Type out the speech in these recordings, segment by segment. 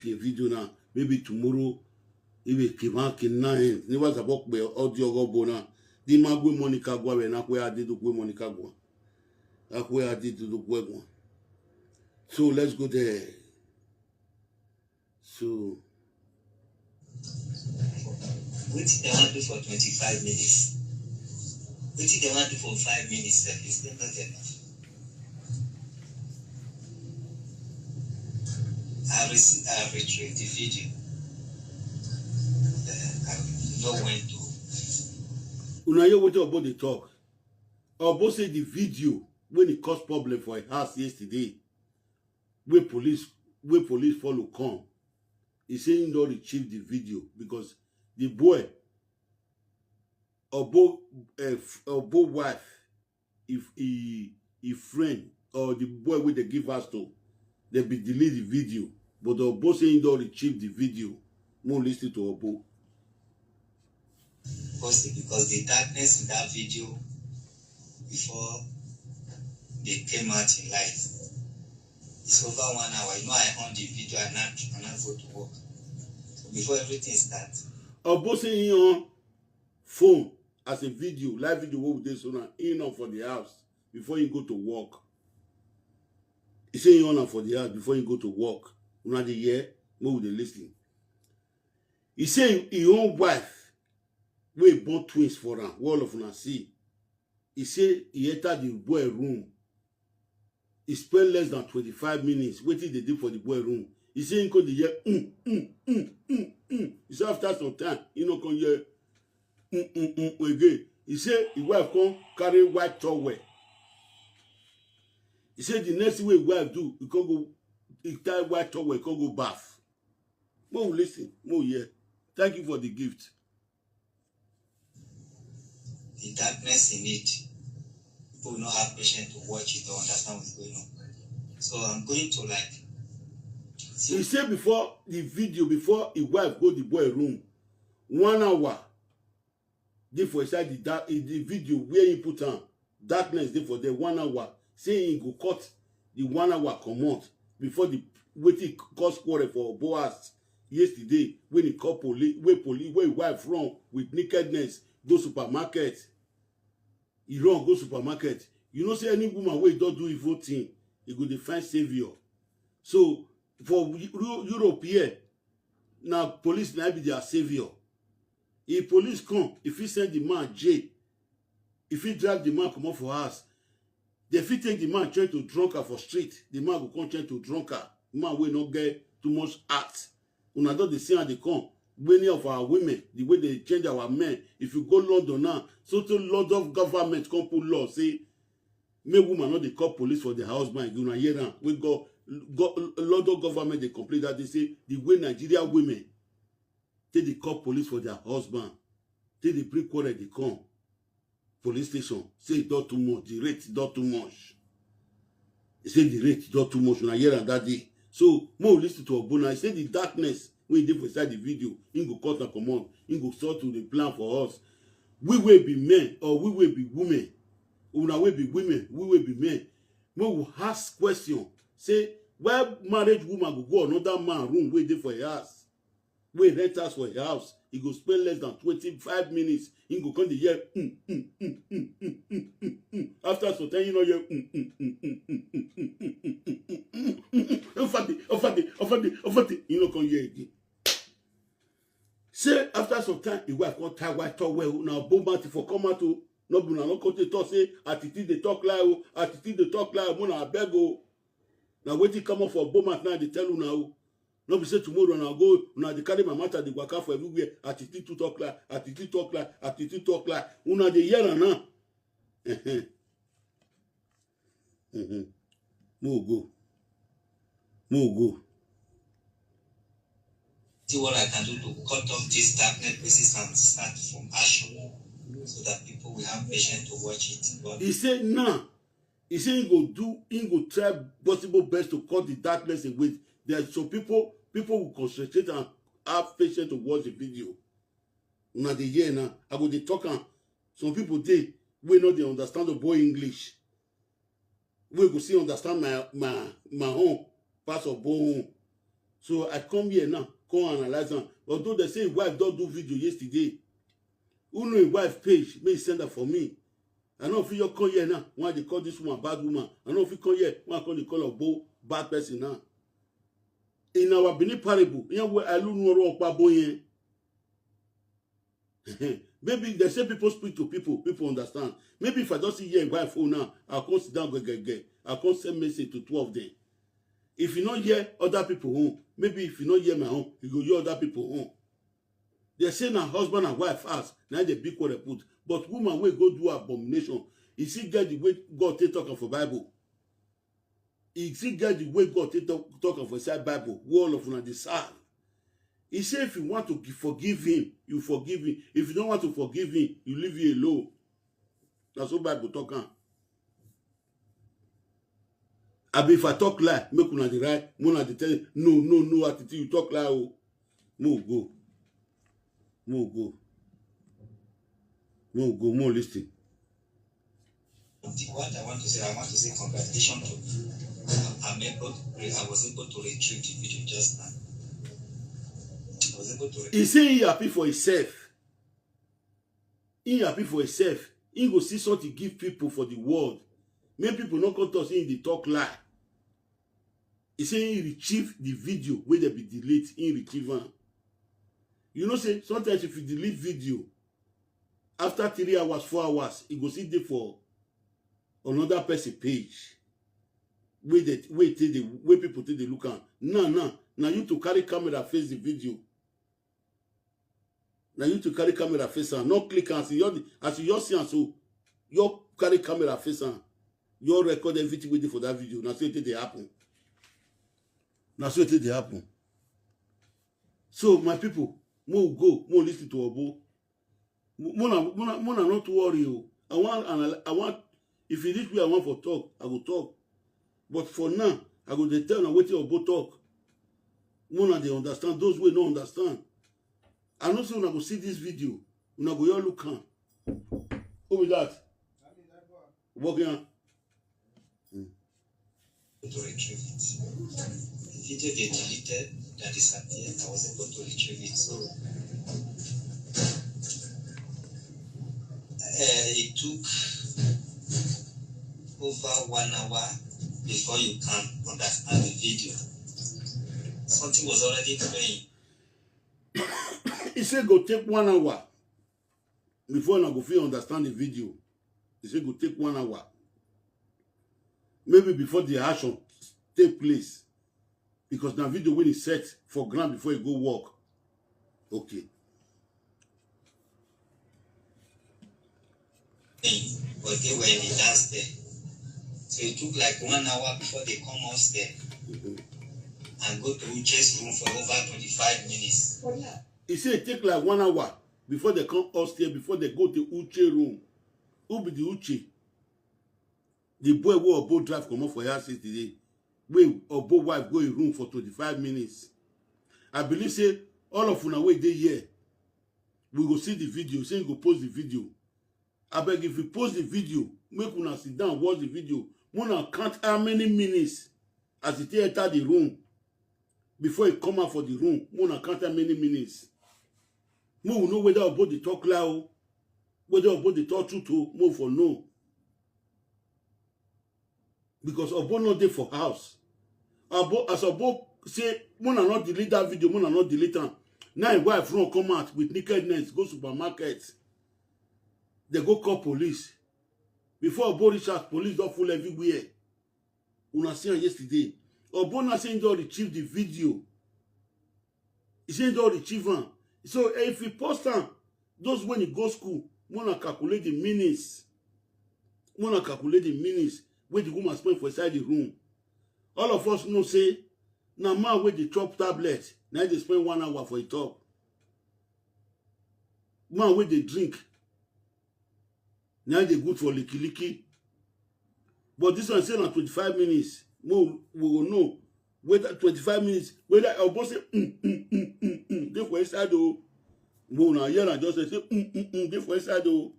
a video now. Maybe tomorrow, if a kivan kina ni was about be audio go bona. Di magwe Monica gwa we na kwe adi do kwe Monica gwa. Akwe adi do kwe gwa. So let's go there. So what they want to do for 25 minutes? What they want to do for 5 minutes? That is not enough. I have retrieved the video. I know when to. Una hear what about the talk? Obo say the video when it caused problem for a house yesterday. Where police follow come. He saying don't retrieve the video because the boy Obo wife, if he friend or the boy with the give us to, they be delete the video. But the Obo saying don't retrieve the video. More listen to Obo. Because the darkness in that video before they came out in light, it's over 1 hour. You know, I on the video and not go to work. So before everything starts. Obo saying on phone as a video, live video, what would they so now in on for the house before you go to work. He saying on for the house before you go to work. Una the year, what would they listen? He saying his own wife, we born twins for him, all of una see. He say he entered the boy room. He spent less than 25 minutes waiting they did for the boy room. He say he come the year He say after some time, he no come here again. He say his wife come carry white towel. He say the next way wife do, he can go, he tie white towel, he can go bath. More listen, more here. Thank you for the gift. The darkness in it, people will not have patience to watch it or understand what's going on. So I'm going to He said before the video, before his wife go the boy room, 1 hour. They for inside the video where he put on darkness. They for the 1 hour. Saying he go cut the 1 hour command before the waiting cause quarrel for Boaz yesterday when he called police, where wife run with nakedness. Go supermarket. He run go supermarket. You know, say any woman where don't do evil thing, he go define savior. So for Europe here, now police now be their savior. If police come, if he send the man jail, if he drive the man come off for us, they fit take the man trying to drunk her for street. The man will come trying to drunk her. The man will not get too much art. Una don't they see how they come. Many of our women, the way they change our men. If you go London now, so to lot of government come put law say, make woman not they call police for their husband. You know, here we go a lot of government they complain that they say the way Nigeria women take they call police for their husband, take the bring quarrel they come police station say it not too much, the rate is not too much. They say the rate is not too much. Una hear that day. So more listen to Obuna. He say the darkness. When he did for inside the video, he go cut and command. He go start to the plan for us. We will be men or we will be women. Una will be women. We will be men. We will ask question. Say, why married woman go another man room waiting for a house? We rent us for a house. He go spend less than 25 minutes. He go come the year. After some time, you know you you know come here again. Say after some time, the wife can't tie white towel. Now, bomb for come out to no be no come to talk say Atiti they talk lie. Atiti they talk lie. Mona beg o. Now waiting come up for bomb now they tell you now. No be say tomorrow now go. Now they carry my matter they waka for everywhere. Atiti to talk lie. Atiti talk lie. Atiti talk lie. Una they hear now. More go. See what I can do to cut off this darknet places and start from action so that people will have patience to watch it. But he said, nah. He said he go try possible best to cut the darkness away. There so people will concentrate and have patience to watch the video. Now the year now, I go they talk and some people they know they understand the boy English. We go see understand my own parts of boy home. So I come here now, come analyze am. Although they say his wife don't do video yesterday, who know his wife page, may send that for me. I know if you come here now, why they call this woman bad woman. I know if you come here, why call the call of Bo bad person now. In our Benin parable, you know where I look no wrong. Maybe they say people speak to people understand. Maybe if I don't see here in my phone now, I'll come sit down, I'll come send message to 2 of them. If you not hear other people home, maybe if you not hear my home, you go hear other people home. They say now husband and wife ask, now they big what they put. But woman will go do abomination. You see, get the way God take talking for Bible. You see, get the way God take talking for side Bible. Wall of one decide. He said if you want to forgive him, you forgive him. If you don't want to forgive him, you leave him alone. That's what Bible talking. Abi if I talk lie, make una the right, una the tell no, Atiti, you talk lie, oh. More go. More listen. What I want to say congratulations to I was able to retrieve the video just now. He say he happy for himself. He happy for himself. He go see something give people for the world. Many people not come to us in the talk lie. He say he retrieve the video where they be delete. He retrieve am. You know say sometimes if you delete video after 3 hours, 4 hours, it go see there for another person page. Where people take the look at. Now you to carry camera face the video. Now you to carry camera face on. Not click and see as you see and so you carry camera face on. You record everything waiting for that video. Now so it they happen. So my people, more go, more listen to Obo. Mona not to worry you. I want if it is where I want for talk, I will talk. But for now, I go dey tell na wetin Obo talk. Mona they understand, those who don't understand. I know say una go see this video. Una go all look am. Who is that? Walking on. To retrieve it. The video they deleted that disappeared, I was able to retrieve it. So it took over 1 hour before you can understand the video. Something was already playing. He said go take 1 hour before I go feel understand the video. He said go take 1 hour. Maybe before the action take place. Because now video when it's set for ground before you go walk. Okay. But they were in the dance there. So it took like 1 hour before they come upstairs and go to Uche's room for over 25 minutes. He said it take like 1 hour before they come upstairs, before they go to Uche room. Who be the Uche? The boy who Obo drive come up for her today. Where Obo wife go in room for 25 minutes. I believe say all of una wey dey here. We go see the video. Say you go post the video. I beg if you post the video, make una sit down, watch the video. Una count how many minutes as he enter the room before he come out for the room. Una count how many minutes. We will know whether Obo dey talk loud, whether Obo dey talk truth to move for no. Because Obo not there for house. As Obo say, Mona not delete that video, Mona not delete am. Now his wife run come out with nakedness, go supermarket. They go call police. Before Obo reach out, police don't full everywhere. Una see yesterday. Obo not saying don't retrieve the video. He saying don't retrieve am. So if you post am, those when you go school, Mona calculate the minutes. Mona calculate the minutes where the woman spend for inside the room. All of us know say, now man with the chop tablet, now they spend 1 hour for a top. Man with the drink, now they good for licky. But this one say na 25 minutes. We will know whether 25 minutes, whether our boss say they for inside though. Mo na here and just say they for inside though.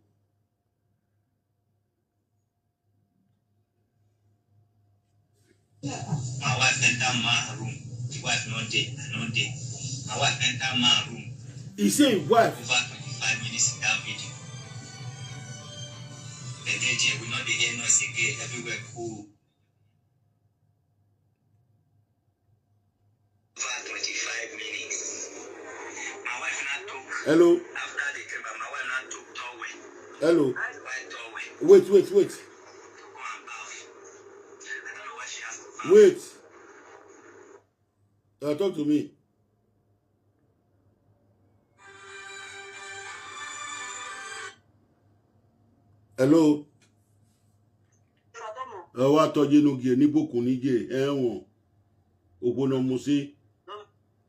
My wife entered my room The wife not there, not there. My wife enter my room. He say wife. Over 25 minutes in that video. The DJ will not hear noise again. Everywhere cool. Over 25 minutes. My wife not took. Hello. After the came back, my wife not took towel. Hello. White towel. Wait. Go and bath. I don't know what she has to bath. Wait. Talk to me. Hello. Wa toje no gie ni bokun ni je ewon. Ogono musi.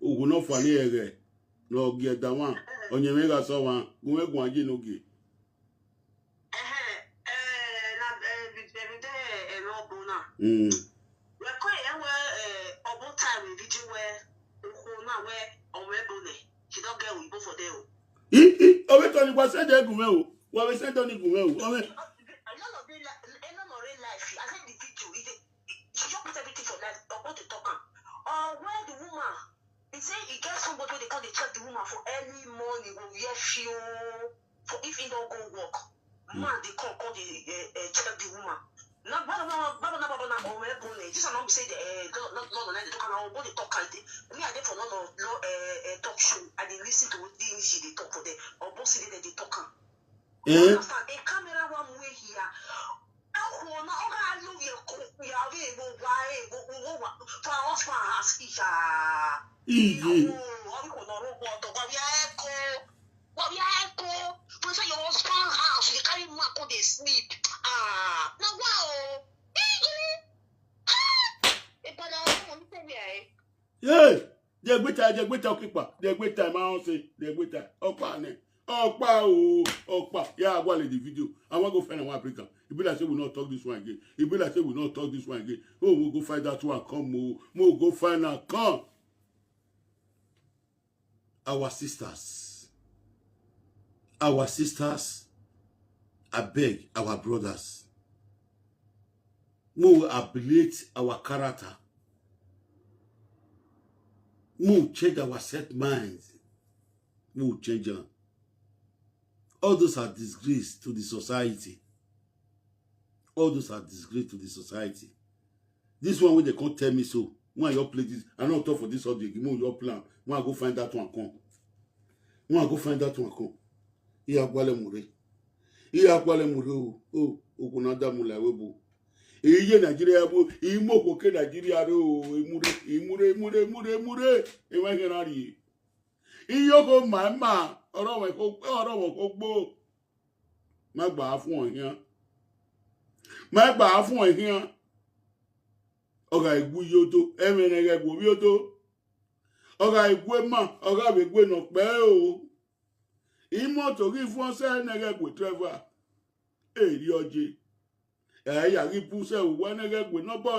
Ogono fa ni ere. No gie da wan. Onye me ga so wan. Gun egun aje no gie. Owe to ni pa send egun me o. Wa we send on egun me o. Owe where the woman, he say he get somebody they call the check the woman for early morning will wear fuel for if he don't go work. Man, they call the check the woman. Now, Baba, this is not say the not they talk about what they talk. Me, I get for no talk show. I didn't listen to what they talk for them or both they talk. Understand? A camera one way here. Yeah, the gbeta okipa, the gbeta ma on say, the gbeta opa ne. Opa, yeah, I want the video. I want to go find one African. If be like say we not talk this one again. If be like say we not talk this one again. Oh, we'll go find that one. Come, we'll go find her. Come. Our sisters, I beg our brothers. We will abilitate our character. We will change our set minds. We will change them. All those are disgrace to the society. All those are disgrace to the society. This one where they can't tell me so. When you play this, I don't talk for this subject. Give me your plan. When I go find that one come. When I go find that one come. Iya kwale mure. Oh, okunada mula webo. Iye Nigeria bo. Imo koke Nigeria ro. Imure. Ewa kenari. Iyoko mama. Ọ̀rọ̀ wọn kò gbó má gbà á fún ọ̀hìn ọ̀gá ìgbú yóò tó ẹ̀mẹ̀rẹ̀ ẹ̀gbò yóò tó ọ̀gá ìgbú ẹ̀mà ọ̀gá ìgbú ẹ̀nà pẹ́ o ìmọ̀ torí fún ọ̀sẹ̀ ẹ̀nẹ̀rẹ̀gbò trevor èrí ọjẹ́ ẹ̀yà rí púṣẹ̀ òwú ẹ̀nẹ̀rẹ̀gbò náà bọ̀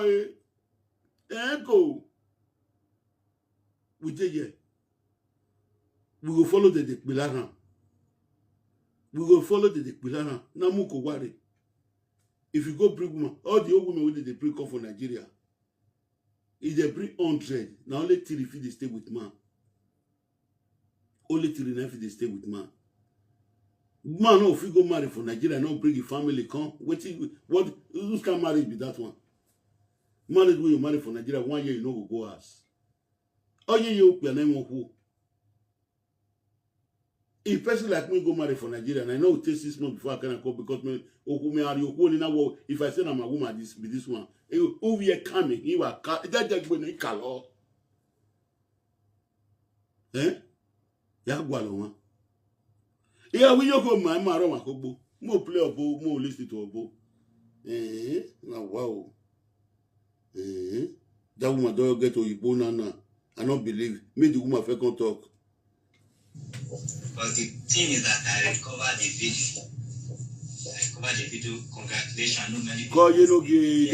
ẹ̀ kò wìjẹ́yẹ. We will follow the Dekbilana. We will follow the Dekbilana. Namuko worry. If you go bring woman, all the old women with the bring come for Nigeria. If they bring 100, now only 3 if they stay with man. Only 3 if they stay with man. Man, no, if you go marry for Nigeria, no bring your family come. What whose kind of marriage be that one? Marriage when you marry for Nigeria, 1 year you know go ass. Oh yeah, you your name who. If a person like me go marry for Nigeria, and I know it takes 6 months before I can come because if I say I'm a woman, this be this one. Who we are coming? You are that when they call. Ya gwalo one. Yeah, we go my maro makobo. More play obo, more listen to obo. Now wow. That woman don't get to Igbo nana. I don't believe. Me the woman fe can talk. Because the thing is that I recovered the video. Congratulations. No many people. If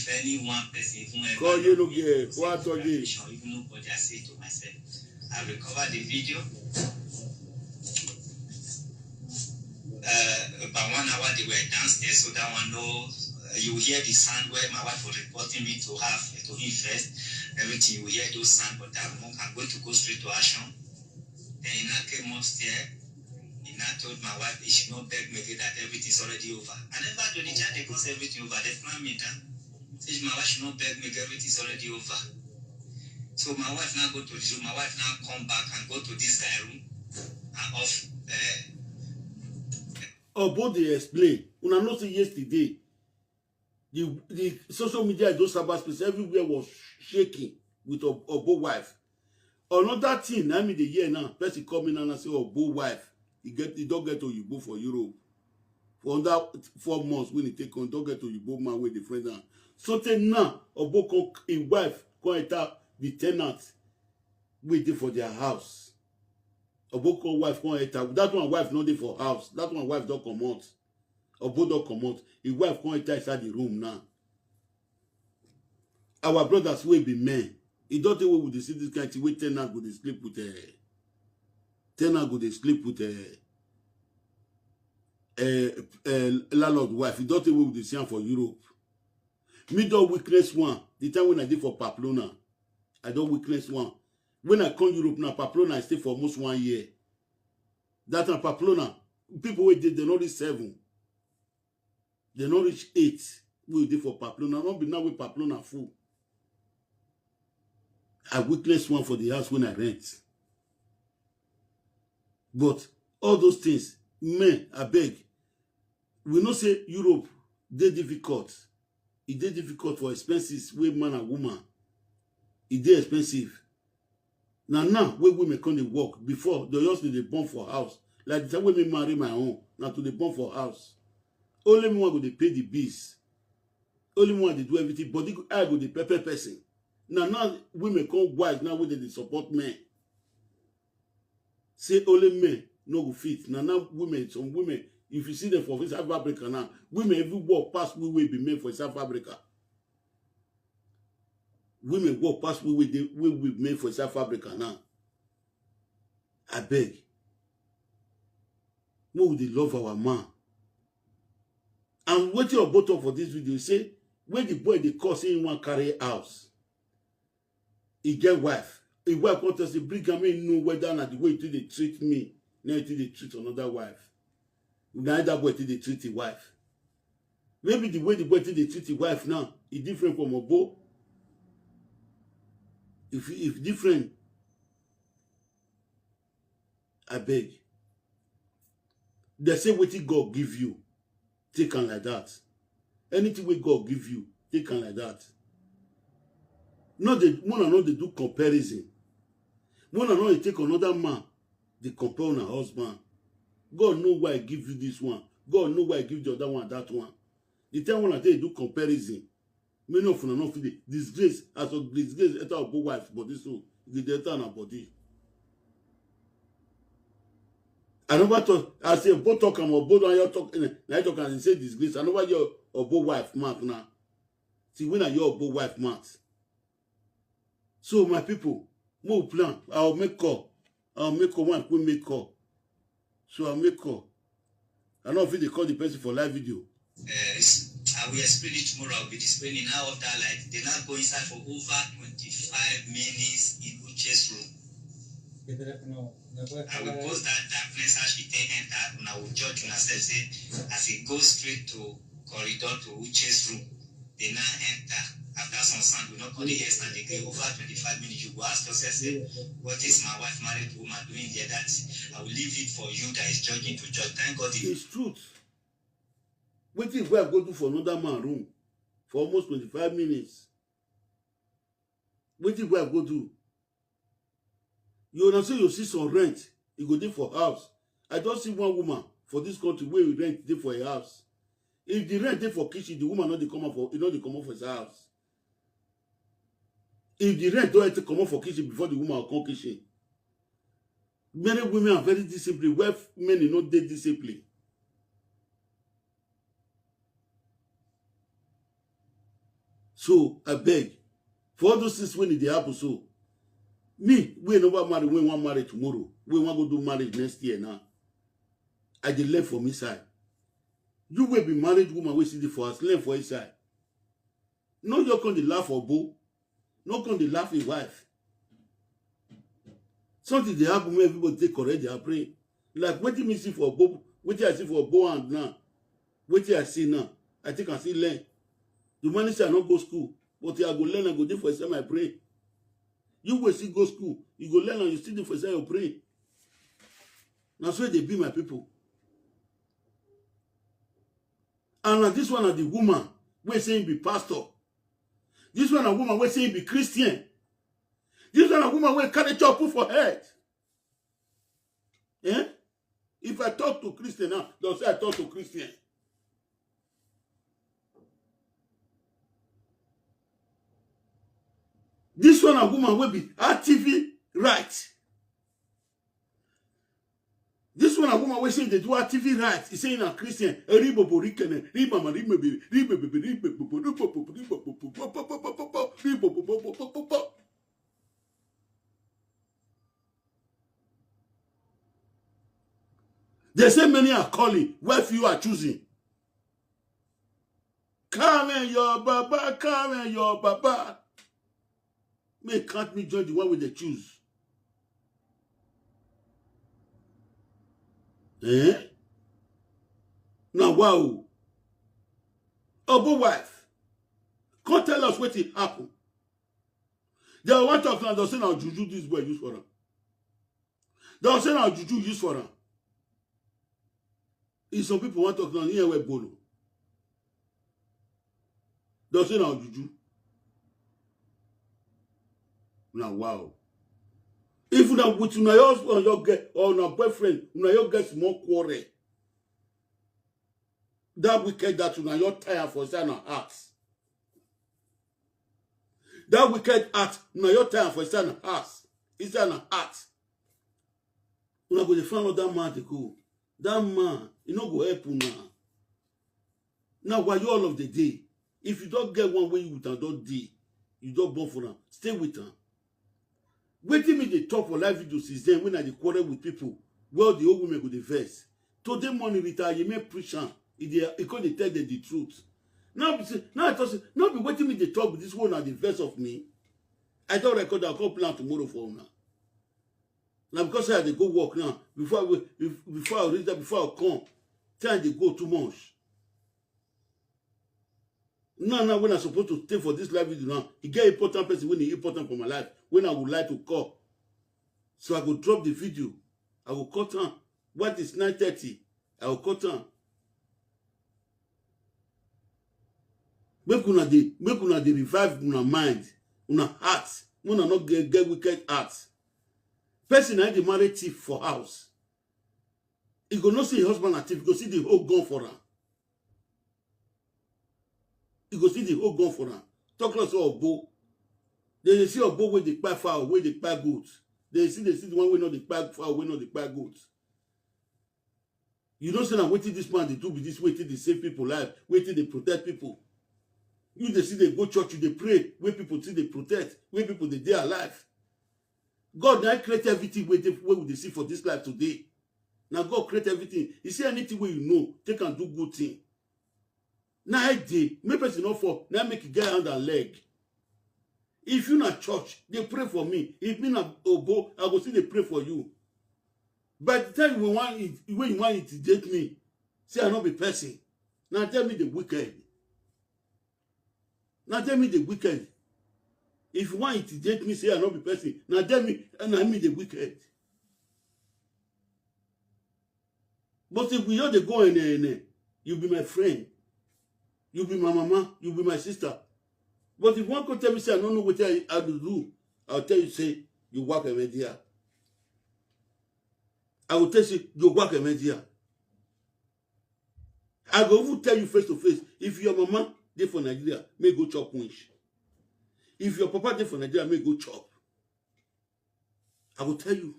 any one person, even nobody, I say to myself, I recovered the video. About 1 hour they were downstairs, so that one knows you will hear the sound where my wife was reporting me to him first. Everything, you will hear those sounds, but I'm going to go straight to action. Then he now came upstairs. He now told my wife he should not beg me again, that everything's already over. I never do the chat, they can't say everything over. They plan me down. Says my wife should not beg me again, everything's already over. So my wife now go to the room. My wife now come back and go to this guy room and off. About they explain. Una know say yesterday, the social media, those cyberspace everywhere was shaking with Obo wife. Another thing, I mean the year now, person come in and say Obo wife, he don't get to Oyibo for Europe. For under 4 months when he take on, don't get to Oyibo man with the friend now. So now, Obo come, his wife come enter the tenant waiting for their house. Obo come wife come enter. That one wife not there for house. That one wife don't come out. Obo don't come out. His wife come enter inside the room now. Our brothers will be men. He don't think we would see this kind of way tenant go dey sleep with landlord wife. He don't think we would see him for Europe. Me don't witness one. The time when I did for Pamplona, I don't witness one. When I come Europe now, Pamplona I stay for almost 1 year. That time Pamplona, people wait they not reach 7. They not reach 8. We did for Pamplona. Not be now with Pamplona full. I witnessed one for the house when I rent. But all those things, men, I beg. We not say Europe, they difficult. It is difficult for expenses with man and woman. It is expensive. Now, when women come to work, before, they just need to bomb for house. Like the time when me marry my own, now to the bomb for house. Only me want to pay the bills. Only me want to do everything, but I go the pepper person. Now women come wise, now when they support men. Say only men no go fit. Now women, some women, if you see them for South Africa now, women every walk past we will be made for South Africa. Women walk past we will be made for South Africa now. I beg. We would love our man. And what you are both up for this video, say, when the boy they call saying one carry house. He get wife. A wife want to say, bring him in, know whether not the way they treat me, now they treat another wife. Neither boy they treat the wife. Maybe the way the boy they treat the wife now is different from Obo. If different, I beg. They say what God give you, take on like that. Anything what God give you, take on like that. No, they do comparison. One and all they take another man, they compare on a husband. God know why I give you this one. God know why I give the other one that one. The time when they do comparison, many of them not feel disgrace as a disgrace enter our both wife body so the enter on our body. I never thought I say both talk about both on your talk I talk and say disgrace. I never your both wife mark now. See when are your both wife marks. So my people, more plan. I'll make call. One quick make call. So I'll make call. I don't know if they call the person for live video. I will explain it tomorrow. I'll be displaying now of that light. They now go inside for over 25 minutes in Uche's room. I will post that darkness as she enter and I will judge myself say as he goes straight to corridor to Uche's room. They now enter. After some sound, we not call the hairstand again. Over 25 minutes, you go ask yourself, say, what is my wife, married woman, doing here? That I will leave it for you that is judging to judge. Thank God. It's truth. What if we are going to for another man room for almost 25 minutes? What if we are going to? You understand? You see some rent. You go there for house. I don't see one woman for this country where we rent there for a house. If the rent there for kitchen, the woman not they come up for his house. If the rent don't have to come out for kitchen before the woman will come kitchen. Many women are very disciplined. Where men are not that disciplined. So I beg. For all those things when they happen so. Me, we never marry when we want marry tomorrow. We want to do marriage next year now. I dey left from inside. You will be married woman wey see the for us, learn for inside. No, you come dey laugh for Bo. No come dey laugh his wife. Something dey happen when everybody take correct their brain. Like wetin me see for Bo, wetin I see for Bo and now, wetin I see now, I think I still learn. The man say I not go school, but I go learn and go dey for inside my brain. You will still go school, you go learn and you still dey for inside your brain. Na so they be my people. And now this one are the woman wey say he be pastor. This one a woman wey say he be Christian. This one a woman wey carry chop put for head. Eh? If I talk to Christian now, they'll say I talk to Christian. This one a woman will be Atiti right. This one a woman will say they do Atiti right. He's saying a Christian. They say many are calling, where few are choosing. Come and your baba, come and your baba. May can't me join the one with the choose. Eh? Now, wow. Obo wife, come tell us what it happened. They want to talk, they'll say now juju this boy use for them. They'll say now juju use for them. If some people want to talk now, here we bolo. They'll say now juju. Now, wow. If you with your husband or your boyfriend, you get small quarrel. That wicked that you your tire for sign of hearts. That wicked act, your tire for sign of hearts. It's an heart. You go to find out that man to go. That man, you know go help you now. Now, while you all of the day, if you don't get one way you don't day, you don't born for them. Stay with them. Waiting me the talk for live videos is then when I quarrel with people. Well, the old women go the verse. Today morning retire, you may preach and it can't tell them the truth. Now I thought not be waiting me the talk with this one at the verse of me. I don't record I'll come plan tomorrow for now. Now because I had to go work now, before I reach that, before I come, time they go too much. Now when I'm supposed to stay for this live video now, it get important person when it's important for my life, when I would like to call. So I will drop the video. I will cut on. What is 9:30? I will cut on. Make una dey revive una mind, una heart. Una not get wicked heart. Person I dey marry thief for house. He go not see husband a thief, he go see the whole gun for her. You go see the whole gun for them. Talk less of Bo. They see a Bo where they buy fowl, where they buy goats. They see the one where not they buy fowl, where not they buy goats. You don't say that waiting this man they do with this, waiting they save people life, waiting they protect people. You they see they go church, you they pray, where people see they protect, where people they alive. God now create everything where they see for this life today. Now God create everything. You see anything where you know, take and do good thing. Now day, make person not for now make you get hand and leg. If you not church, they pray for me. If me not obo, I go see they pray for you. By the time when you want it to date me, say I not be person. Now tell me the wicked. Now tell me the wicked. If you want it to date me, say I not be person. Now tell me and I mean the wicked. But if we know they go in, you be my friend. You be my mama, you be my sister. But if one could tell me, say, I don't know what I do, I'll tell you, say, you work a media. I will tell you, you work a media. I go even tell you face to face, if your mama dey for Nigeria, may go chop winch. If your papa dey for Nigeria, may go chop. I will tell you.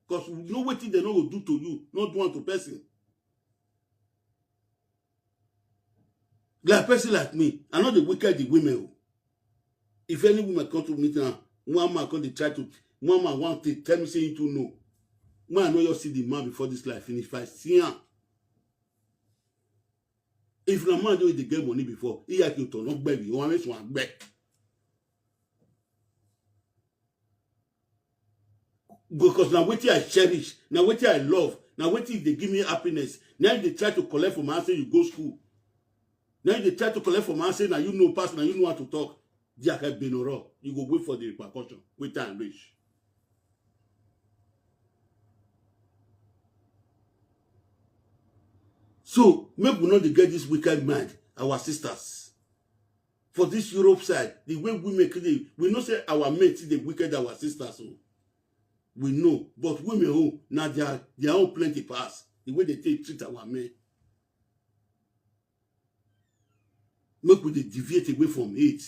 Because you know what they not go do to you, not do one to person. Like a person like me, I'm not the wicked the women. If any woman come to me now, one man come to try to, one man want to tell me say you to know. Man, I know you see the man before this life finish. If I see him, If na man do dey get money before, he had to turn up baby. You want me to back. Because now wetin I cherish, now wetin I love, now wetin they give me happiness. Now they try to collect from my say you go school. Now they try to collect from my say now you know pass, now you know how to talk. You go wait for the repercussion. Wait time reach. So make we not get this wicked mind, our sisters. For this Europe side, the way we make it, we know say our mates the wicked our sisters. So we know, but women who now they are all plenty pass the way they treat our men. Make we deviate away from it.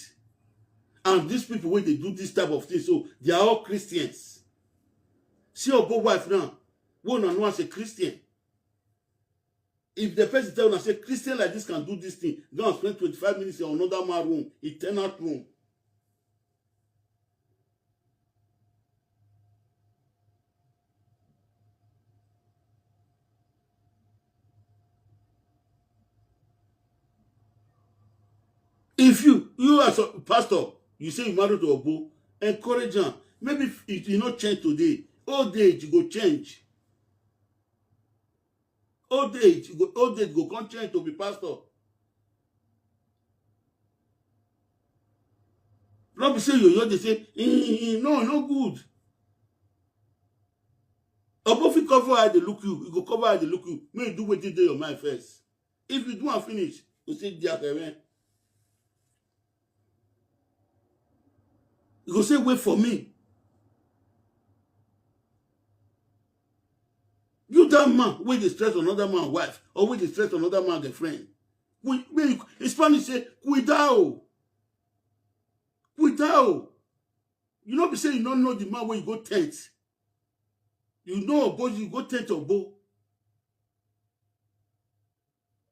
And these people when they do this type of thing, so they are all Christians. See your wife now, one and one as a Christian. If the person tell you say Christian like this can do this thing, don't spend 25 minutes in another man room, a tenant room. If you as a pastor, you say you married to Obo, encourage him. Maybe if you not change today, old age you go change. Old age go come change to be pastor. Not be say you they say, no good. Obo fit cover how they look you, go cover how they look you. May you do what you do your mind first. If you do and finish, you say dear. You go say wait for me. You that man when they stress another man's wife or when they stress another man's girlfriend. In Spanish say cuidado. Cuidado. You not be saying you don't know the man when you go tent. You know about you go tent or bow.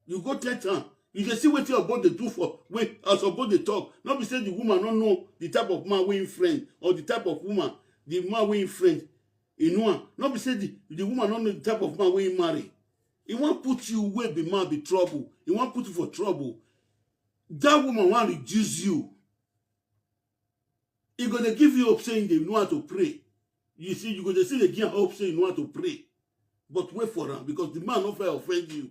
You go tent her. You can see what you about they do for when as about they talk. Not be saying the woman don't know the type of man we in friend or the type of woman the man we in friend. You know, not be saying the woman don't know the type of man we in marry. He want put you where the man be trouble. He want put you for trouble. That woman want reduce you. He gonna give you hope saying they know how to pray. You see, you gonna see they give hope saying you know how to pray. But wait for them because the man not fair offend you.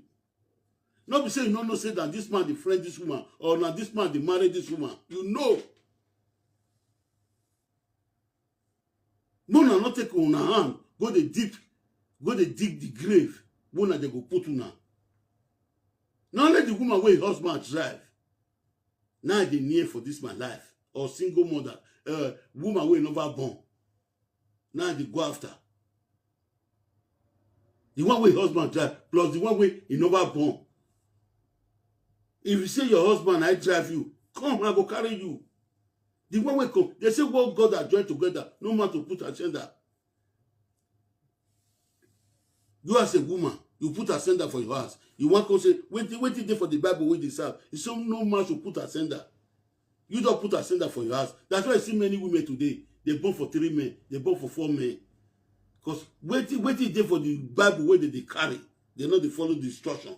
Not be saying no say that this man the friend this woman or now this man the marry this woman. You know. No, not take on her hand. Go dig the grave. One they go put on her. Now let the woman where husband drive. Now they near for this my life. Or single mother. Woman where never born. Now they go after. The one where husband drive plus the one where he never born. If you say your husband, I drive you, come, I go carry you. The one way come, they say what God are joined together, no man to put agenda. You as a woman, you put agenda for your house. You want to say, wait there for the Bible with this out. It's so no man should put agenda. You don't put agenda for your house. That's why I see many women today. They born for 3 men, they born for 4 men. Because wait there for the Bible where they carry. They know they follow the instruction.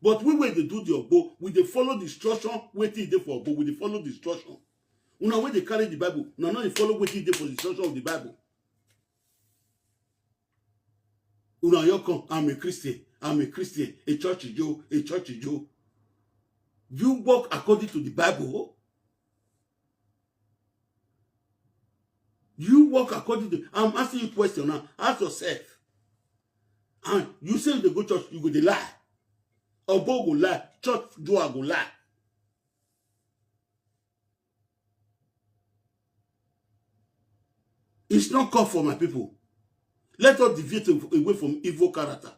But when they do the obo, we they follow the instruction, waiting there for obo, we they follow the instruction. Una when they carry the Bible, now they follow waiting there for the instruction of the Bible. Una you come, I'm a Christian, a church Joe. You walk according to the Bible. You walk according to, I'm asking you a question now, ask yourself. And you say you go church, you go to lie. Obo go lie, church door go lie. It's not called for my people. Let us deviate away from evil character.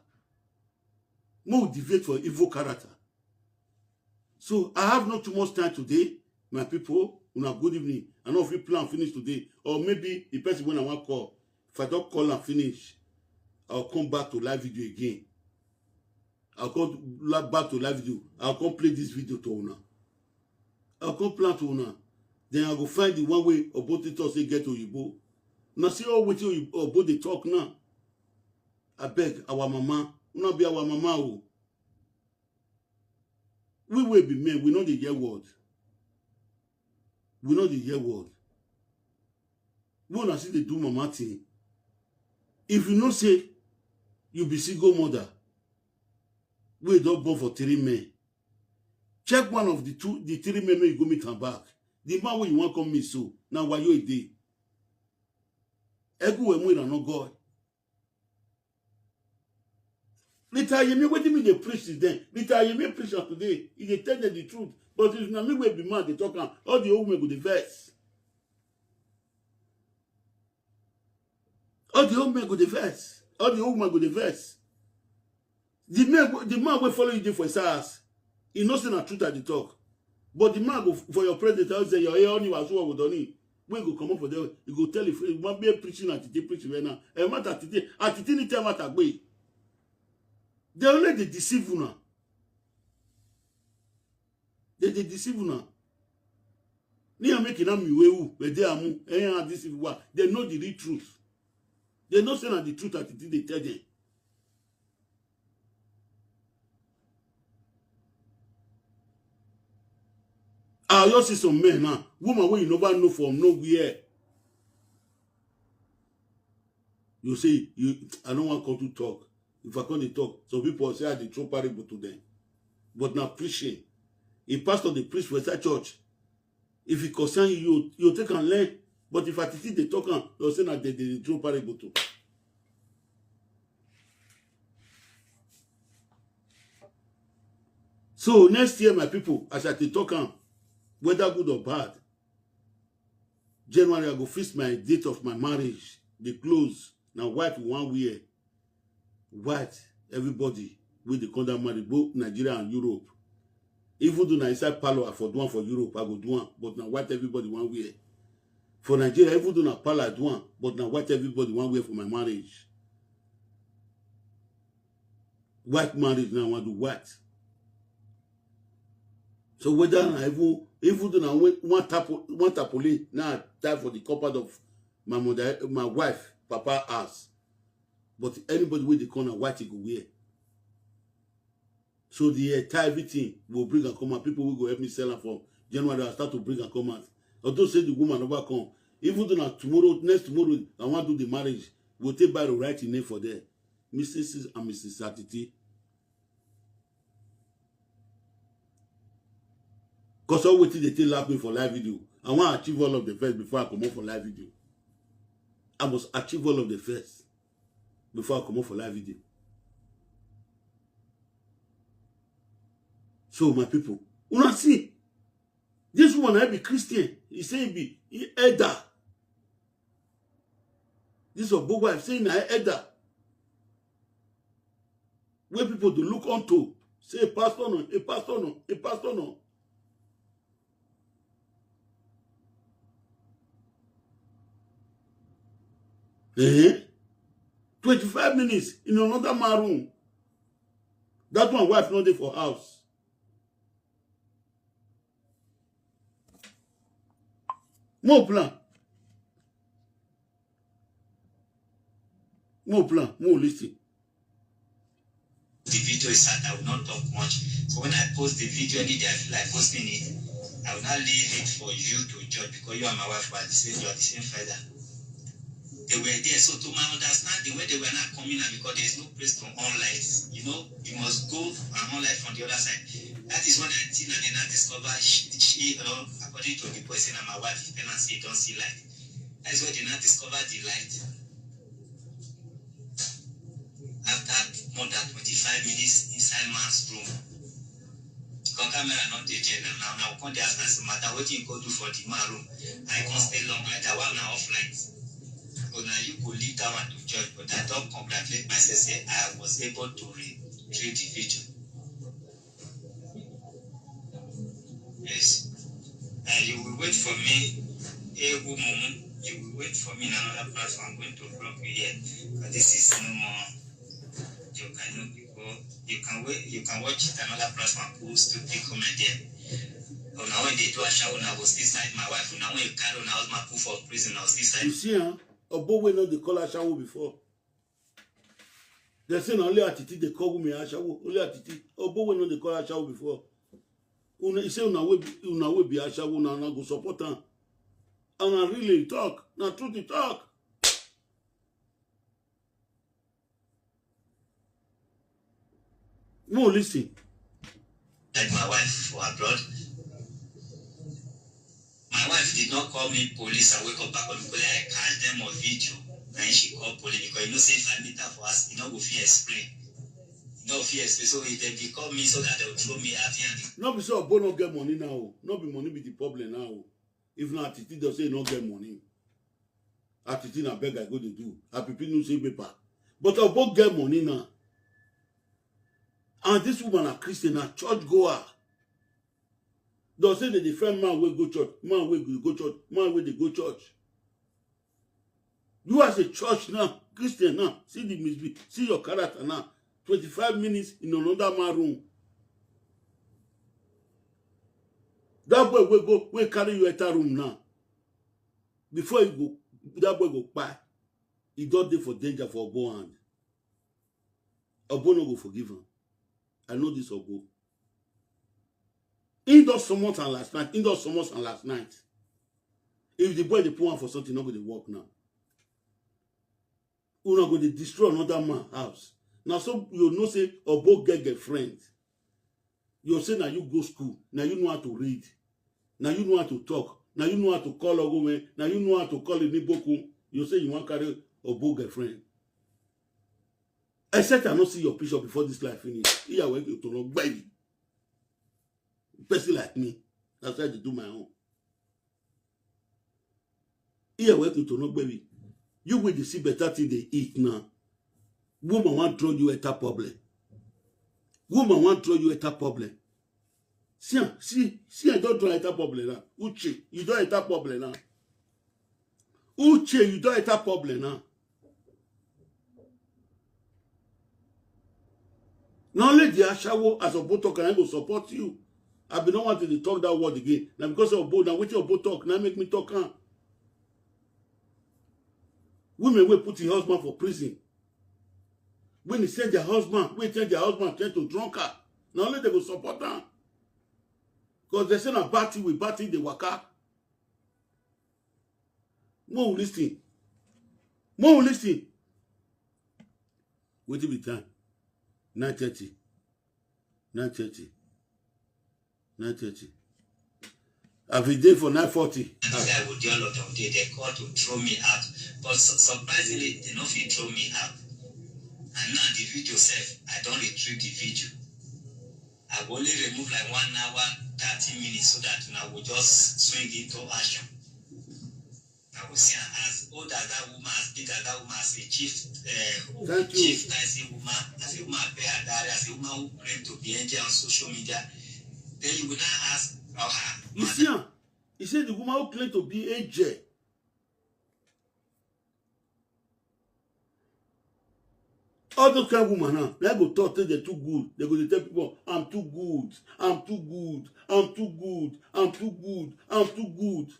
More deviate for evil character. So I have not too much time today, my people. Una good evening. I know if you plan finish today, or maybe the person when I want to call. If I don't call and finish, I'll come back to live video again. I'll come back to live video. I'll come play this video to Una. I'll come plan to Una. Then I'll go find the one way about it or say get to Yibo. Now see all what you about the talk now. I beg our mama. Una be our mama. We will be men. We know the hear word. We know the hear word. We wanna see the do mama thing. If you know say you be single mother, we don't born for 3 men. Check one of the 3 men when you go meet her back. The man where you want come meet so. Now why you a day? Egu we mo no God. Later you me wetin me dey preach then. Later you me preach today. He dey tell them the truth. But if na me wey be man dey talk am, all the old men go dey vex. All the old men go dey vex. All the old man go dey vex. The man will follow you there for his ass. He knows the truth at the talk. But the man go for your president, I'll say your only was what we done. We go come up for them. You go tell if you want be preaching Atiti preaching right now. And what Atiti ni tell what way. They only they deceive you now. They deceive you now. They are making them you but they are and deceive what. They know the real truth. They know say the truth Atiti they tell them. I just see some men now. Woman where you never know from nowhere. You say I don't want to come to talk. If I come to talk, some people say I dey throw parable to them. But now preaching. A pastor they preach for that church. If it concern you, you take and learn. But if I teach they talk on, you'll say that they throw parable to. So next year, my people, as I talk on, whether good or bad, January I go fix my date of my marriage. The clothes. Now white 1 year. White, everybody with the conda marriage, both Nigeria and Europe. Even though inside Palo, I for do one for Europe, I go do one. But now white everybody 1 year. For Nigeria, even though na Palo I do one, but now white everybody 1 year for my marriage. White marriage now I want to do white. So whether I even though now one tapoli now time for the compound of my mother, my wife, papa ass. But anybody with the corner white he go wear. So the entire everything will bring and come out. People will go help me sell them from January. I start to bring and come out. Although say the woman never come. Even though now tomorrow, next tomorrow, I want to do the marriage. We'll take by the right name for there. Mrs. and Mrs. Atiti. Because all waiting they take laugh me for live video. I want to achieve all of the first before I come out for live video. I must achieve all of the first before I come out for live video. So my people, una see, this one I be Christian. He say he be elder. This of both wife saying I elder. Where people to look onto, say a pastor no, a pastor no, a pastor no. Eh? 25 minutes in another man room. That one wife not there for house. More plan. More plan. More listing. The video is sad. I will not talk much. So when I post the video any day I feel like posting it, I will not leave it for you to judge because you and my wife are the same. You are the same feather. They were there. So to my understanding, when they were not coming out because there is no place to on lights, you know, you must go and on light from the other side. That is when I think and then I discover she according to the person and my wife, then I say don't see light. That is when they now discover the light. After more than 25 minutes inside man's room. Because camera not the channel now come there as a matter what you go do for the man room. I can't stay long like that one now off lights. So now you go leave that one to judge, but I don't congratulate myself say I was able to retrieve the video. Yes. And you will wait for me, you will wait for me in another platform. I'm going to block you here. Because this is no more. You can watch it another platform. Who's to pick comment there. Now when they do a shower, I was still side my wife. Now when you carry on, I was my proof of prison. I was still side. You see, huh? Obowe know they call Ashawo before. They say only Atiti they call me Ashawo. Only Atiti. Obowe know they call Ashawo before. Una say una will be ashawo una go support am. And I really talk. Na truth dey talk. No, listen. Like my wife for abroad. My wife did not call me police and wake up back because I catch them on video. And she called police because you know say if I meet her for us, you know go fear explain. You know fear explain. So if they call me so that they will throw me at the end. No be so Obo no get money now. No be money be the problem now. If not Atiti does say no get money. Atiti na beg I go to do. Happy people say paper. But Obo get money now. And this woman a Christian, a church goer. Don't say that the friend man will go church, man will go church, man will go church. You as a church now, Christian now, see the misbehave, see your character now. 25 minutes in another man room. That boy will carry you at a room now. Before you go, that boy go by. He don't dey for danger for Obo hand. Obo no go forgive him. I know this Obo. He does so much and last night. If the boy they put one for something, not going to work now. You're not going to destroy another man's house. Now, so you know, say, Obo get a friend. You say, now you go school. Now you know how to read. Now you know how to talk. Now you know how to call Ogo. Now you know how to call Niboku. You say you want to carry Obo girlfriend. Except I not see your picture before this life finish. Here I went to know, baby. Person like me, that's why I do my own. Here work to know, baby. You will see better thing they eat now. Woman want throw you at a problem. Woman want throw you at a problem. See, I don't throw at a problem now. Uche, you don't at a problem now. Uche, you don't at a problem now. Not only the Ashawo as a boto can I go support you. I be not wanting to talk that word again. Now because of Obo, now what your Obo talk, now make me talk. Women will put your husband for prison. When they send their husband, turn to drunkard. Now only they will support them. Because they say a party with party, they work out. More listening. Wait till be time. 9:30. 9:30. I've been there for 9:40. I would do a lot of day. They call to throw me out. But surprisingly, they don't feel throw me out. And now the video self, I don't retrieve the video. I will only remove like 1 hour, 30 minutes so that I will just swing into action. I will see her as old as that woman, as big as that woman, as a chief Taisi woman, as a woman pay her diary, as a woman who claimed to be angel on social media. Then you will now ask about her. You see her? He said the woman who claimed to be angel. All those kind of women now, they go talk, they're too good. They go to tell people, I'm too good, I'm too good, I'm too good, I'm too good, I'm too good.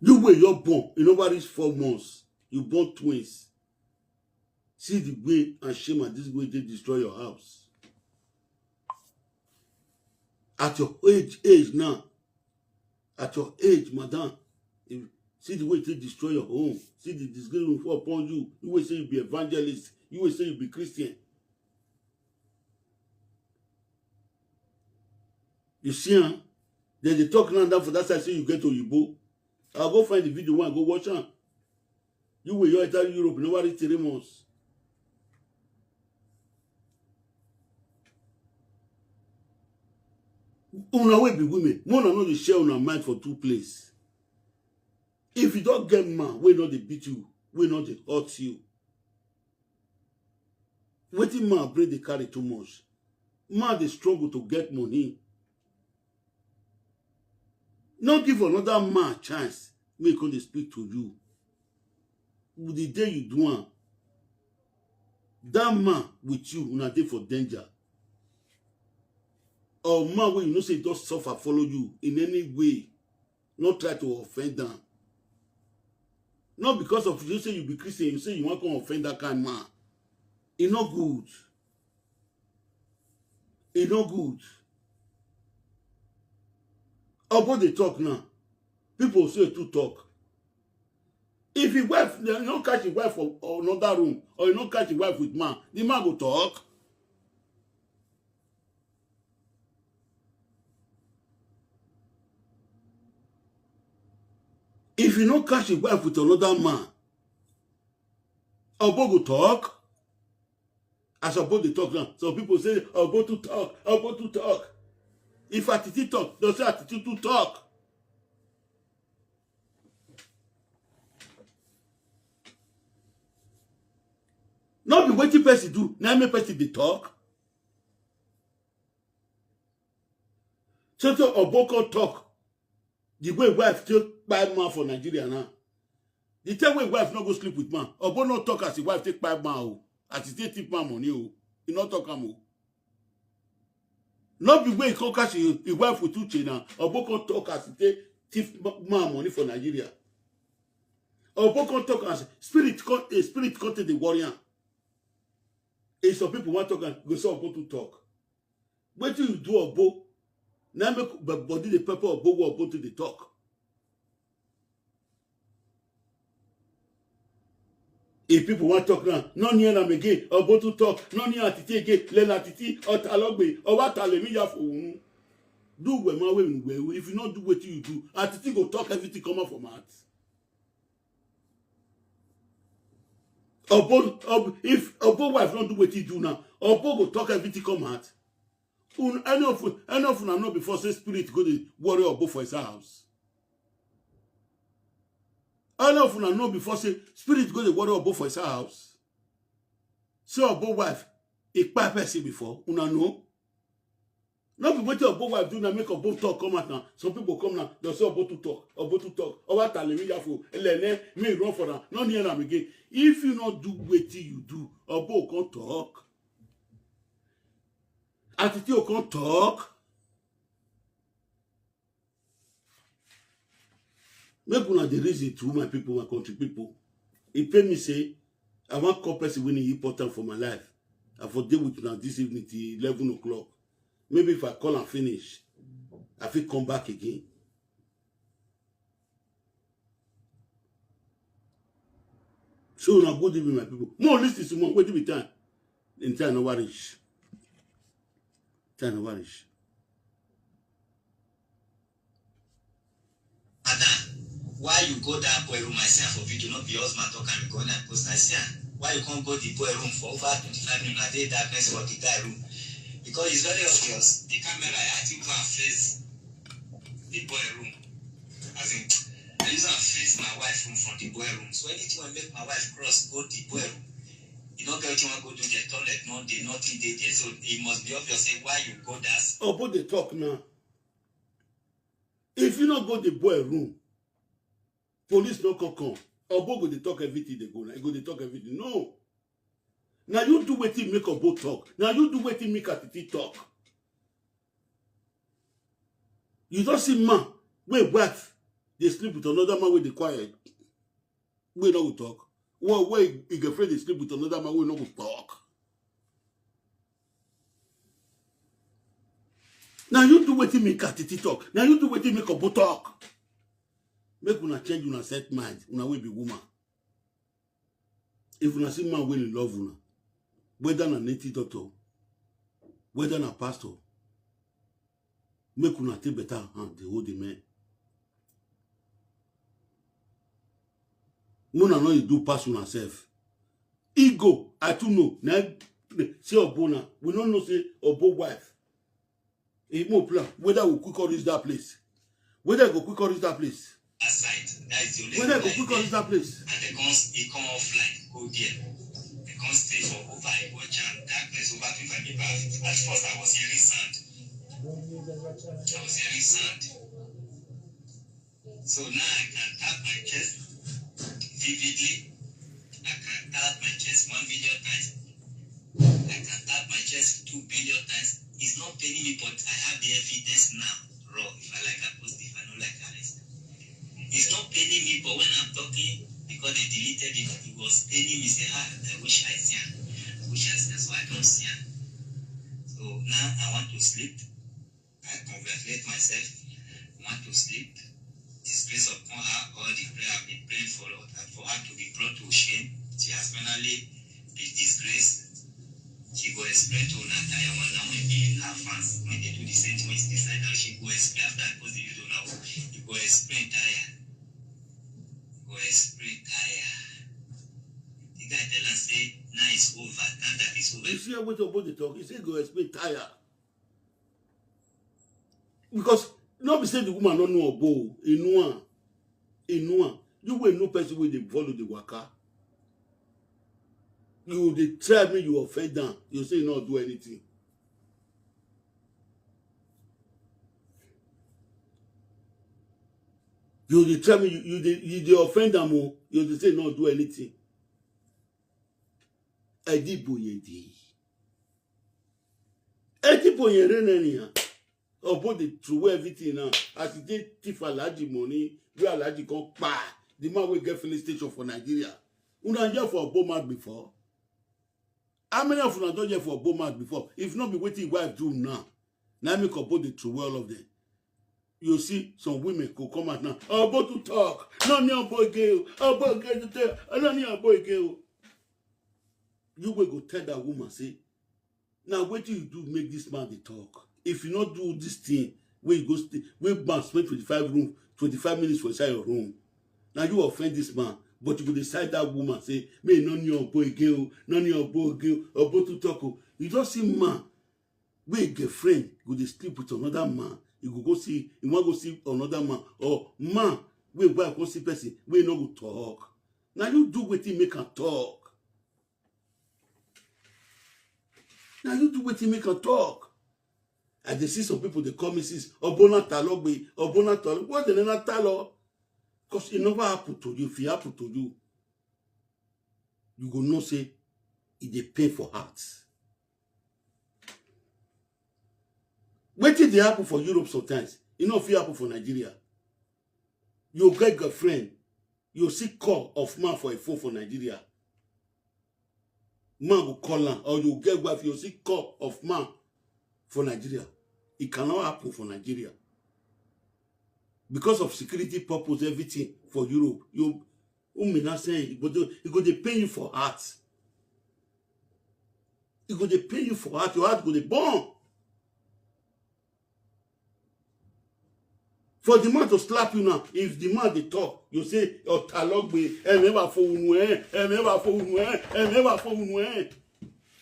You way you're born, you never reach 4 months. You born twins. See the way and shame and this way they destroy your house. At your age now, at your age, madam, see the way they destroy your home. See the disgrace will fall upon you. You will say you be evangelist. You will say you be Christian. You see, huh? Then they talk now that for that side say you get to Yibo. I'll go find the video one, go watch her. You will your entire Europe, nobody 3 months. Una way be women. More than not to share on our mind for 2 places. If you don't get man, we not they beat you, we not they hurt you. Waiting man bring they carry too much. Man they struggle to get money. Not give another man a chance. Make they speak to you. The day you do one, that man with you, una dey for danger. Or man wey you know say he just suffer follow you in any way, not try to offend them. Not because of you say you be Christian, you say you want to offend that kind of man. It's not good. It's not good. About the talk now. People say to talk. If your wife, you don't catch your wife for another room, or you don't catch your wife with man, the man go talk. If you don't catch your wife with another man, Obo go talk. As about the talk now, some people say Obo to talk, Obo to talk. If Atiti talk, they'll say Atiti to talk. Not be waiting person do. Now make person they talk. So Obo talk. The way wife still buy man for Nigeria now. The time way wife not go sleep with man. Obo not talk as the wife take buy man. As he take man money. He not talk am. Not be way he come catch his wife with 2 chain now. Obo can talk as he take thief man money for Nigeria. Obo can talk as spirit content the warrior. And some people want to talk and go say Obo to talk. What do you do Obo? Now make body the pepper Obo go Obo to the talk. If people want to talk now, no near them again, Obo to talk, no near Atiti again, let Atiti or Talogbe, or what Talemia for do what my way. If you not do what you do, Atiti go talk everything come out from heart. If Obo wife not do what he do now, Obo go talk everything come out. Any of you know before say spirit go to worry Obo for his house. Any of you know before say spirit go to worry Obo for his house. So Obo wife, a person before, una know. Not be what Obo wife do now make Obo talk come out now. Some people come now, they say Obo to talk. Obo Talemia for me run for them. Not near them again. If you not do what you do, Obo can't talk. Atiti can't talk. Make una the reason to my people, my country people. It pay me say, I want call person when it's important for my life. I for deal with now this evening till 11 o'clock. Maybe if I call and finish, I will come back again. So now good evening, my people. More listen to more. Wait till time. In time no worries. Time no worries. Why you go that boy room? I say for video, not be husband talk and go and post. I say why you can't go the boy room for over 25 minutes? I did darkness for the guy room because it's very obvious. The camera I think can face the boy room. As in, I use to face my wife room from the boy room. So anything I make my wife cross go the boy room. You don't get what you want to go to the toilet, no day, nothing day there. So it must be obvious. Say why you go that. Oh, but they talk now. If you not go the boy room, police no come. Obo go they talk everything they go. They go they talk everything. No. Now you do wetin make Obo talk. Now you do wetin make Atiti talk. You don't see man wey wife they sleep with another man wey dey quiet. We no go talk. Well, where he girlfriend they sleep with another man we no go talk. Now you do wetin make Atiti talk. Now you do wetin make Obo talk. Make una change una set mind. Una will be woman. If una see man will love una, whether na native doctor, whether na pastor, make una take better hand the hold the man. Mona no you do pass una self. Ego, I too know. Now say Obo na. We don't know say Obo wife. He more plan whether we quick reach that place. Whether go quick reach that place. Side. That is the only Whether go quick reach that place. And they come offline, go there. They can't stay for over a watch and darkness over 25 minutes. At first I was hearing sound. So now I can tap my chest vividly. I can tap my chest 1 billion times. I can tap my chest 2 billion times. It's not paining me, but I have the evidence now. Raw. If I like, I post. If I don't like, I rest. It's not paining me, but when I'm talking, because they deleted it. It was paining me. Say, I wish I see her. I wish I see her, so I don't see her. So now I want to sleep. I congratulate myself. I want to sleep. Disgrace upon her, all the prayer I've been praying for her to be brought to shame. She has finally been disgraced. She go explain to Nataya one now when be her fans. When they do the same thing, they decide that she go explain after I post the video now. You go explain Taya. Go explain Taya. The guy tell her say, now it's over. Now that it's over. You see what about the talk? He said go explain Taya. Because not be say the woman don't know about Inua. You will no person where they follow the waka. You they try me, you offend them. You say not do anything. You they try me, you they offend them. You they say not do anything. Edibo yedi. About the true everything now. As he did thief Alaji money, we Alaji come pa. The man will get filling station for Nigeria. Una hear for Bomad before? How many of you don't hear for Bomad before? If not be waiting wife do now. Now make about the true all of them. You see some women could come out now. About to talk. No near boy girl. About girl to tell. No near boy girl. You will go tell that woman say, now what do you do make this man they talk? If you not do this thing, where you go stay, where man spend 25 minutes for inside your room. Now you offend this man, but you go decide that woman say, me no your boy girl, about to talk. You just see man, where get friend, go they sleep with another man. You go see, you want go see another man, or man, where go see person, where no go talk. Now you do what he make her talk. Now you do what he make her talk. And they see some people, they call me, says, Obona Talogbe, Obona Talogbe. What the name Talo? Because it never happened to you. If it happened to you, you go no say, it dey pain for hearts. What did they happen for Europe sometimes? You know, if it happen for Nigeria, you get girlfriend, you see call of man for a phone for Nigeria. Man will call her, or you get wife, you see call of man for Nigeria. It cannot happen for Nigeria. Because of security purpose, everything for Europe. You may not say it go to pay you for heart. It go to pay you for heart. Your heart go to burn. For the man to slap you now, if the man they talk, you say, oh talogbe, never for unwe.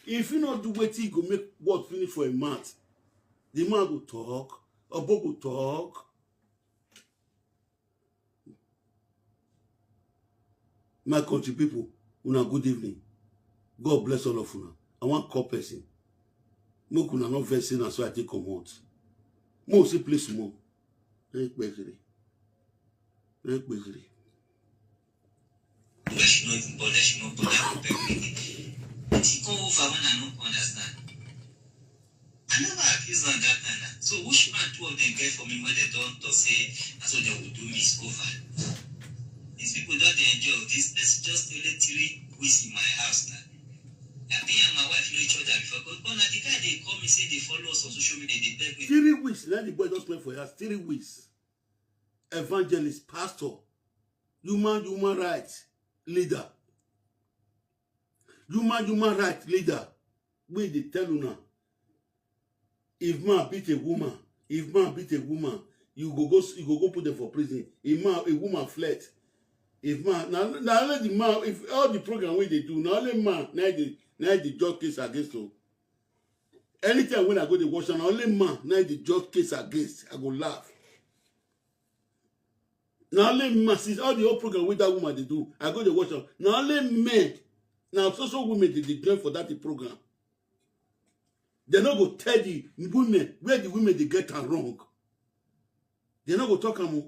If you not do what he go make word finish for a month. The man go talk, or both go talk. My country people, una good evening. God bless all of una. I want call person. Mo kuna not versing and so I take come out. Mo say place more. She not even bother, she not bother with but he come over when I don't understand. I never accused her that time. So which one two of them get for me when they don't say that's what they will do me is over. These people don't enjoy this. Let's just only 3 weeks in my house now. I think and my wife know each other before. But now the guy they call me say they follow us on social media, they beg me. 3 weeks. Let the boy just play for us. 3 weeks. Evangelist, pastor, human rights leader. Human rights leader. We they tell you now. If man beat a woman, you go put them for prison. If a woman fled, if man now let the man, if all the program where they do, now only man now the judge case against you. Anytime when I go to watch, now only man now the judge case against, I go laugh. Now only man, since all the whole program with that woman they do, I go to watch. Now only men, now social women they join for that program. They're not going to tell the women where the women they get her wrong. They're not going to talk about.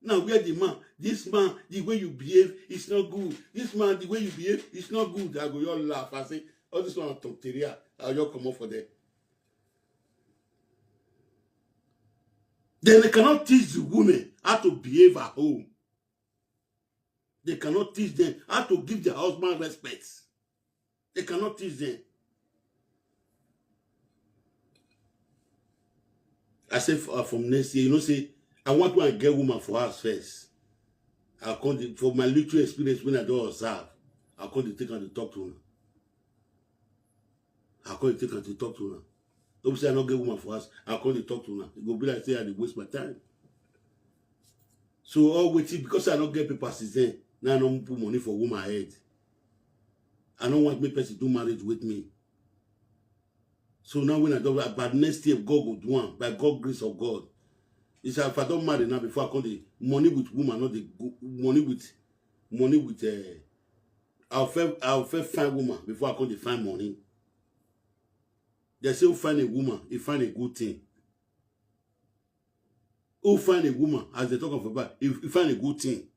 Now, where the man, this man, the way you behave, it's not good. This man, the way you behave, it's not good. I go, you all laugh. I say, all this one talk to I'll just come up for them. Then they cannot teach the women how to behave at home. They cannot teach them how to give their husband respect. They cannot teach them. I say from next year, say, I want to get woman for us first. I can't, for my little experience when I don't observe, I can't take her to talk to her. I can't take her to talk to her. Don't say I don't get woman for us. I can't talk to her. It will be like say I waste my time. So all waiting because I don't get papers is there. Now I don't put money for woman head. I don't want my person to do marriage with me. So now when I do that, but next year God will do one by God grace of God. It's if I don't marry now before I call the money with woman, not the money with I'll first find woman before I call the find money. They say, who find a woman, he find a good thing. Who find a woman, as they talk about, he find a good thing.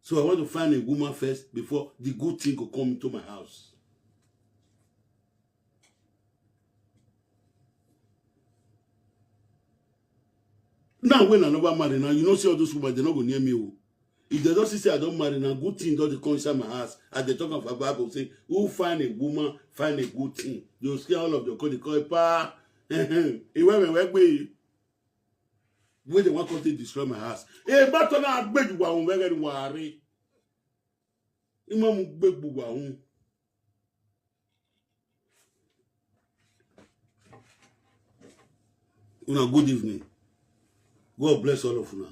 So I want to find a woman first before the good thing will come into my house. Now when I never marry now, you know, see all those women, they're not going to near me. If they don't say I don't marry now, good thing doesn't come inside my house. As they talk of a Bible, say, who find a woman, find a good thing. You'll see all of your code, they call it pa. It went work with when they want to destroy my house. Eh, but I beg you, I'm very worried. Imam beg you. Good evening. God bless all of you.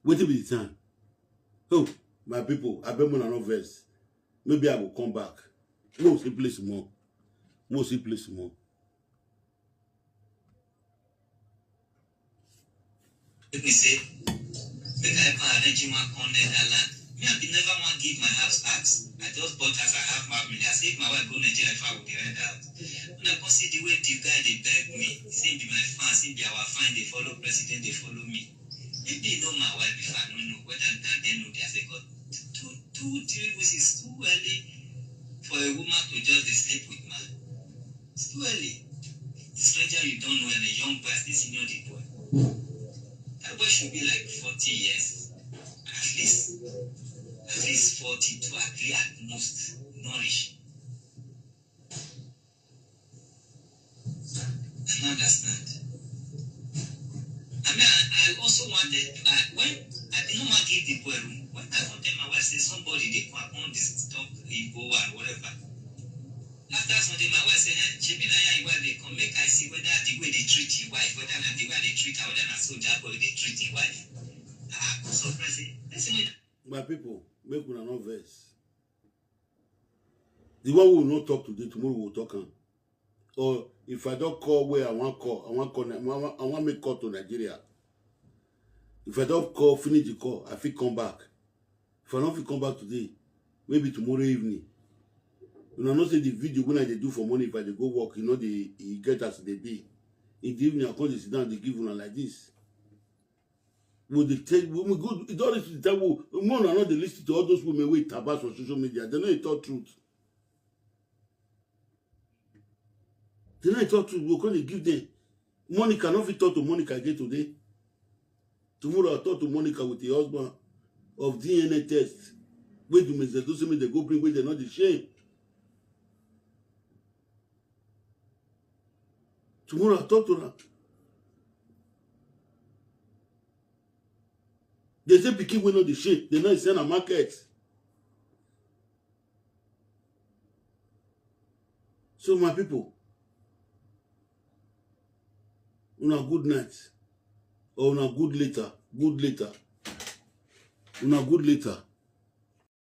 Wait till the time. Oh, my people, I bet no verse. Maybe I will come back. No, see place more. No, see place more. Let me say, make I arrange my corner land. Me, I be never want to give my house tax. I just bought house. I have my money. I say if my wife go Nigeria, if I would rent out. When I come see the way the guy they beg me, say be my fans, say be our fan, they follow president, they follow me. Maybe they know my wife if I don't know whether they know. They say, God, 2-3 weeks is too early for a woman to just sleep with man. It's too early. The stranger you don't know and a young boy, they senior the boy. That boy should be like 40 years, at least 40 to agree at most, nourish. I don't understand. I mean, I also wanted, when I did not give the boy room, when I wanted my wife, say somebody, they come on this talk, Igbo and whatever. After something, my wife said, she be like, where they come, make I see whether the way they treat your wife, whether the way they treat her, whether a soldier boy they treat your wife. So present. My people, make una no verse. The one who will not talk today, tomorrow will talk on. Or if I don't call where I want to make call to Nigeria. If I don't call, finish the call, I feel come back. If I don't feel come back today, maybe tomorrow evening. You know, not say the video when I do for money, if I go work, you know, they get as they be. In the evening, I call they sit down, they give one like this. Will they tell when we go, it always the time more than not they listen to all those women with tabas on social media. They know it all truth. They know it all truth. We're going to give them. Monica, not fit talk to Monica again today. Tomorrow I'll talk to Monica with the husband of DNA test. Wait do they go bring where they're not the shame. Tomorrow I'll talk to her. They say pikin wey no dey shame, they know it's in a market. So my people, una good night. Or una good later. Una good later.